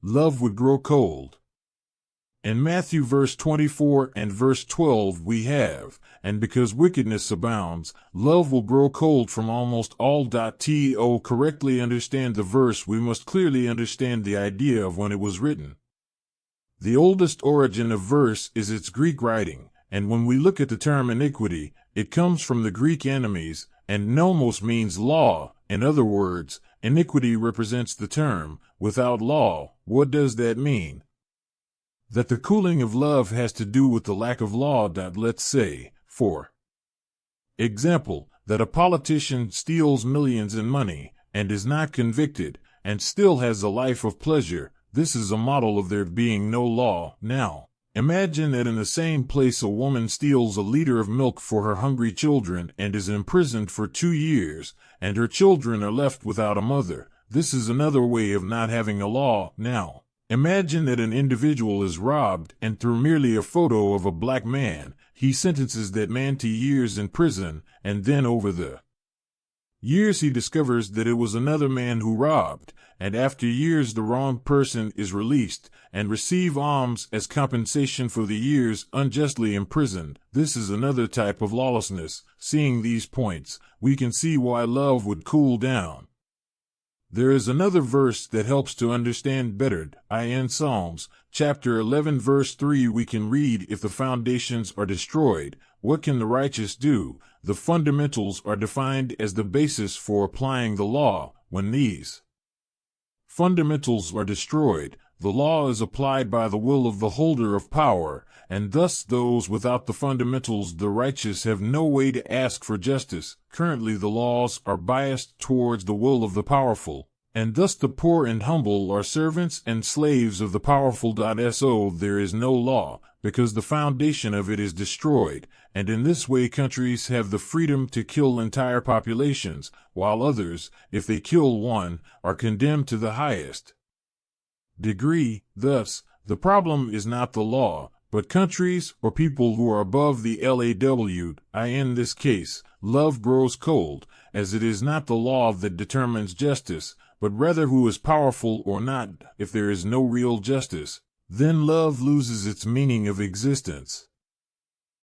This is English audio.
love would grow cold. In Matthew verse 24 and verse 12 we have, and because wickedness abounds, love will grow cold from almost all. To correctly understand the verse, we must clearly understand the idea of when it was written. The oldest origin of verse is its Greek writing, and when we look at the term iniquity, it comes from the Greek anomies, and nomos means law. In other words, iniquity represents the term, without law. What does that mean? That the cooling of love has to do with the lack of law. Let's say, for example, that a politician steals millions in money, and is not convicted, and still has a life of pleasure. This is a model of there being no law. Now, imagine that in the same place a woman steals a liter of milk for her hungry children and is imprisoned for 2 years, and her children are left without a mother. This is another way of not having a law. Now, imagine that an individual is robbed, and through merely a photo of a black man, he sentences that man to years in prison, and then over the years he discovers that it was another man who robbed, and after years the wrong person is released, and receive alms as compensation for the years unjustly imprisoned. This is another type of lawlessness. Seeing these points, we can see why love would cool down. There is another verse that helps to understand better. In Psalms, chapter 11 verse 3 we can read, if the foundations are destroyed, what can the righteous do? The fundamentals are defined as the basis for applying the law. When these fundamentals are destroyed, the law is applied by the will of the holder of power, and thus those without the fundamentals, the righteous, have no way to ask for justice. Currently the laws are biased towards the will of the powerful, and thus the poor and humble are servants and slaves of the powerful.So there is no law, because the foundation of it is destroyed, and in this way countries have the freedom to kill entire populations, while others, if they kill one, are condemned to the highest degree. Thus, the problem is not the law, but countries or people who are above the law. In this case, love grows cold, as it is not the law that determines justice, but rather who is powerful or not. If there is no real justice, then love loses its meaning of existence.